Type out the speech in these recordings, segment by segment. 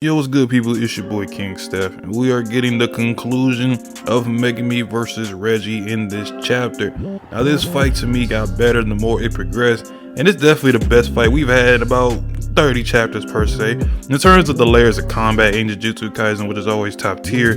Yo, what's good, people? It's your boy King Steph, and we are getting the conclusion of Megumi versus Reggie in this chapter. Now, this fight to me got better the more it progressed, and it's definitely the best fight we've had in about 30 chapters per se. In terms of the layers of combat in Jujutsu Kaisen, which is always top tier.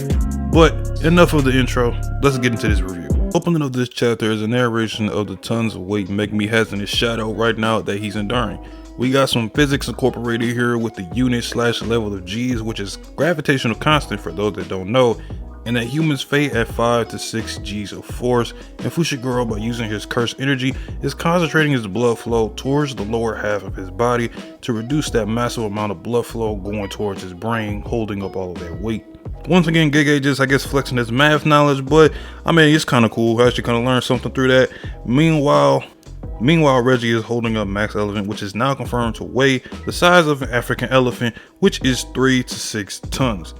But enough of the intro, let's get into this review. Opening of this chapter is a narration of the tons of weight Megumi has in his shadow right now that he's enduring. We got some physics incorporated here with the unit/level of G's, which is gravitational constant for those that don't know, and that humans fade at 5 to 6 G's of force, and Fushiguro, by using his cursed energy, is concentrating his blood flow towards the lower half of his body to reduce that massive amount of blood flow going towards his brain, holding up all of that weight. Once again, Gege just, I guess, flexing his math knowledge, but I mean, it's kind of cool. I actually kind of learned something through that. Meanwhile, Reggie is holding up Max Elephant, which is now confirmed to weigh the size of an African elephant, which is 3 to 6 tons.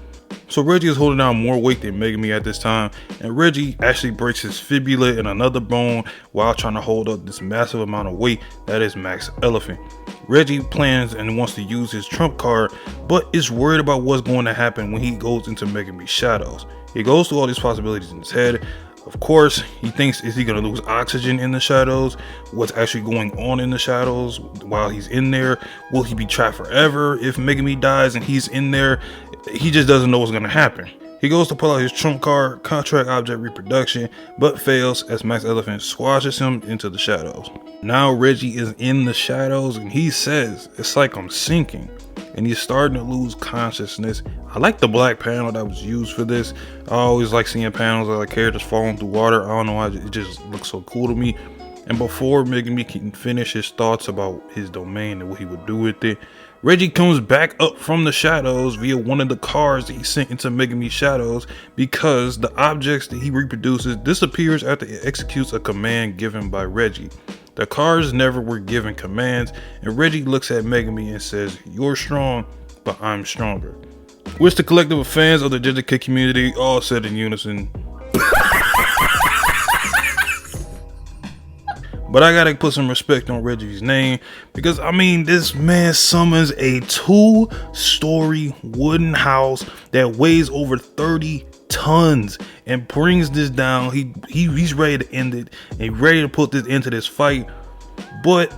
So Reggie is holding down more weight than Megumi at this time, and Reggie actually breaks his fibula and another bone while trying to hold up this massive amount of weight that is Max Elephant. Reggie plans and wants to use his trump card, but is worried about what's going to happen when he goes into Megumi's shadows. He goes through all these possibilities in his head. Of course, he thinks, is he going to lose oxygen in the shadows? What's actually going on in the shadows while he's in there? Will he be trapped forever if Megumi dies and he's in there? He just doesn't know what's going to happen. He goes to pull out his trump card, contract object reproduction, but fails as Max Elephant squashes him into the shadows. Now Reggie is in the shadows and he says, "It's like I'm sinking." And he's starting to lose consciousness. I like the black panel that was used for this. I always like seeing panels of like characters falling through water. I don't know why, it just looks so cool to me. And before Megumi can finish his thoughts about his domain and what he would do with it, Reggie comes back up from the shadows via one of the cars that he sent into Megumi's shadows, because the objects that he reproduces disappears after it executes a command given by Reggie. The cars never were given commands, and Reggie looks at Megumi and says, "You're strong, but I'm stronger." Which the collective of fans of the Jujutsu community all said in unison. But I gotta put some respect on Reggie's name, because I mean, this man summons a 2-story wooden house that weighs over 30 tons and brings this down. He's ready to end it and ready to put this into this fight. But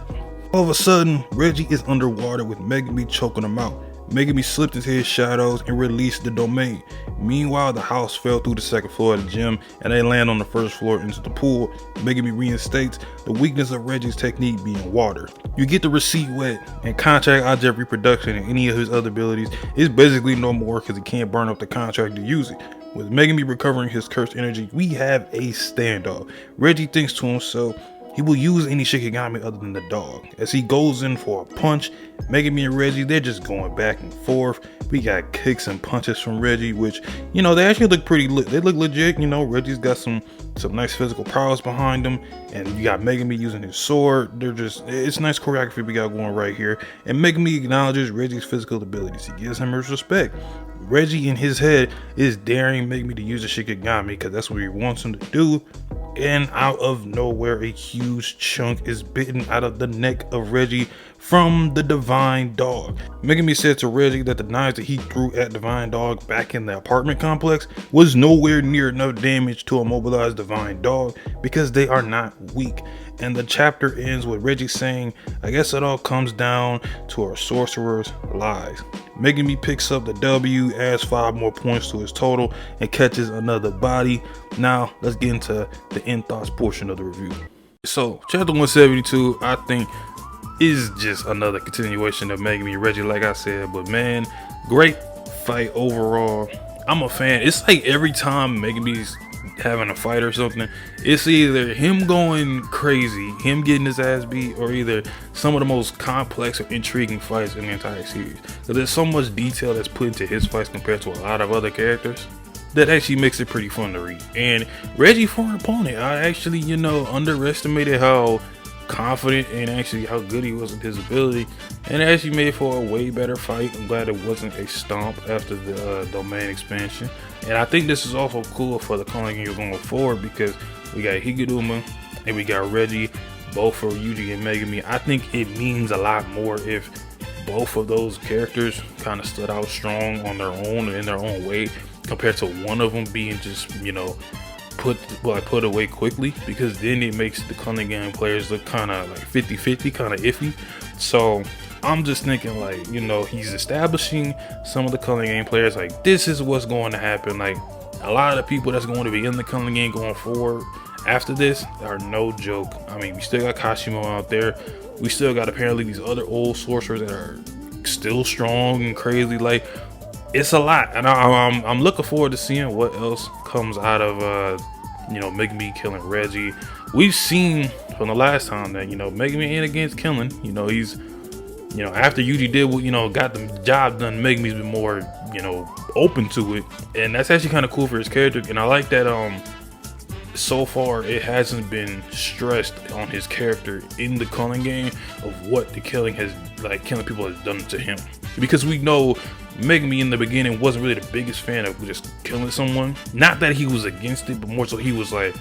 all of a sudden, Reggie is underwater with Megumi choking him out. Megumi slipped into his shadows and released the domain. Meanwhile, the house fell through the second floor of the gym and they land on the first floor into the pool. Megumi reinstates the weakness of Reggie's technique being water. You get the receipt wet, and contract object reproduction and any of his other abilities is basically no more because he can't burn up the contract to use it. With Megumi recovering his cursed energy, we have a standoff. Reggie thinks to himself he will use any Shikigami other than the dog. As he goes in for a punch, Megumi and Reggie, they're just going back and forth. We got kicks and punches from Reggie, which, you know, they actually look pretty lit. They look legit. You know, Reggie's got some nice physical prowess behind him, and you got Megumi using his sword. It's nice choreography we got going right here. And Megumi acknowledges Reggie's physical abilities. He gives him his respect. Reggie in his head is daring Megumi to use a Shikigami because that's what he wants him to do. And out of nowhere, a huge chunk is bitten out of the neck of Reggie from the Divine Dog. Megumi said to Reggie that the knives that he threw at Divine Dog back in the apartment complex was nowhere near enough damage to immobilize Divine Dog because they are not weak. And the chapter ends with Reggie saying, "I guess it all comes down to our sorcerer's lies." Megumi picks up the W, adds 5 more points to his total, and catches another body. Now, let's get into the end thoughts portion of the review. So, chapter 172, I think, is just another continuation of Megumi and Reggie, like I said. But man, great fight overall. I'm a fan. It's like every time Megumi's having a fight or something, it's either him going crazy, him getting his ass beat, or either some of the most complex or intriguing fights in the entire series. So there's so much detail that's put into his fights compared to a lot of other characters that actually makes it pretty fun to read. And Reggie, for an opponent, I actually, underestimated how confident and actually how good he was in his ability, and it actually made for a way better fight. I'm glad it wasn't a stomp after the domain expansion. And I think this is also cool for the calling game going forward, because we got Higuruma and we got Reggie, both for Yuji and Megumi. I think it means a lot more if both of those characters kind of stood out strong on their own in their own way, compared to one of them being just, you know, put away quickly, because then it makes the Culling Gang players look kind of like 50-50, kind of iffy. So I'm just thinking, like, you know, he's establishing some of the Culling Gang players, like, this is what's going to happen. Like, a lot of the people that's going to be in the Culling Gang going forward after this are no joke. I mean, we still got Kashimo out there. We still got apparently these other old sorcerers that are still strong and crazy. Like, it's a lot, and I'm looking forward to seeing what else comes out of you know, Megumi killing Reggie. We've seen from the last time that, you know, Megumi ain't against killing. You know, he's, you know, after Yuji did what, you know, got the job done, Megumi's been more, you know, open to it, and that's actually kind of cool for his character. And I like that so far it hasn't been stressed on his character in the Culling Gang of what the killing people has done to him, because we know Megumi in the beginning wasn't really the biggest fan of just killing someone. Not that he was against it, but more so he was like,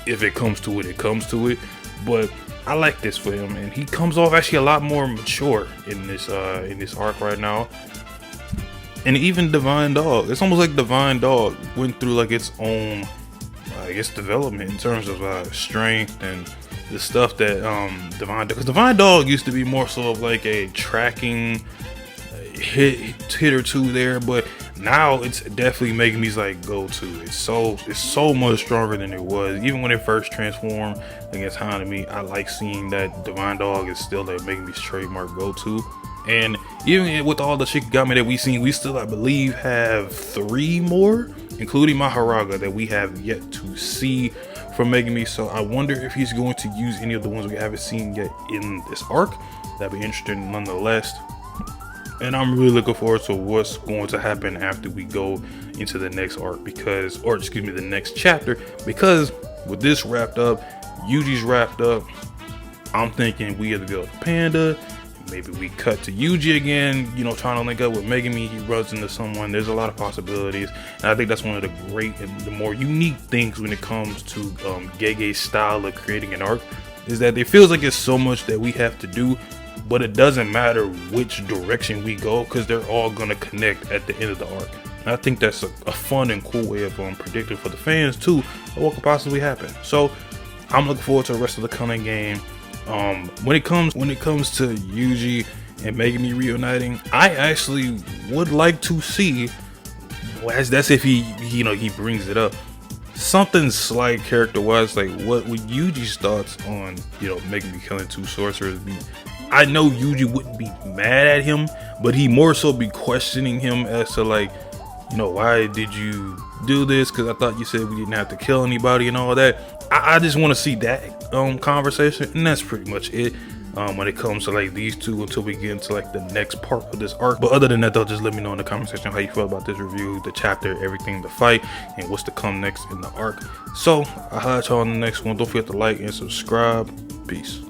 if it comes to it, it comes to it. But I like this for him, and he comes off actually a lot more mature in this arc right now. And even Divine Dog, it's almost like Divine Dog went through like its own, I guess, development in terms of strength and the stuff that because Divine Dog used to be more so of like a tracking hit or two there, but now it's definitely Megumi's like go-to. It's so much stronger than it was. Even when it first transformed against Hanami, I like seeing that Divine Dog is still like Megumi's trademark go-to. And even with all the Shikigami that we've seen, we still, I believe, have 3 more, including Maharaga, that we have yet to see from Megumi. So I wonder if he's going to use any of the ones we haven't seen yet in this arc. That'd be interesting nonetheless. And I'm really looking forward to what's going to happen after we go into the next arc, the next chapter, because with this wrapped up, Yuji's wrapped up, I'm thinking we either go to Panda, maybe we cut to Yuji again, you know, trying to link up with Megumi, he runs into someone. There's a lot of possibilities, and I think that's one of the great and the more unique things when it comes to Gege's style of creating an arc, is that it feels like it's so much that we have to do, but it doesn't matter which direction we go, because they're all gonna connect at the end of the arc. And I think that's a fun and cool way of predicting for the fans too of what could possibly happen. So I'm looking forward to the rest of the Culling Gang. When it comes to Yuji and Megumi reuniting, I actually would like to see, that's if he brings it up, something slight character wise, like what would Yuji's thoughts on, you know, Megumi killing 2 sorcerers be. I know Yuji wouldn't be mad at him, but he more so be questioning him as to, like, you know, why did you do this? Because I thought you said we didn't have to kill anybody and all that. I just want to see that conversation, and that's pretty much it when it comes to like these two, until we get into like the next part of this arc. But other than that though, just let me know in the comment section how you feel about this review, the chapter, everything, the fight, and what's to come next in the arc. So I'll catch y'all on the next one. Don't forget to like and subscribe. Peace.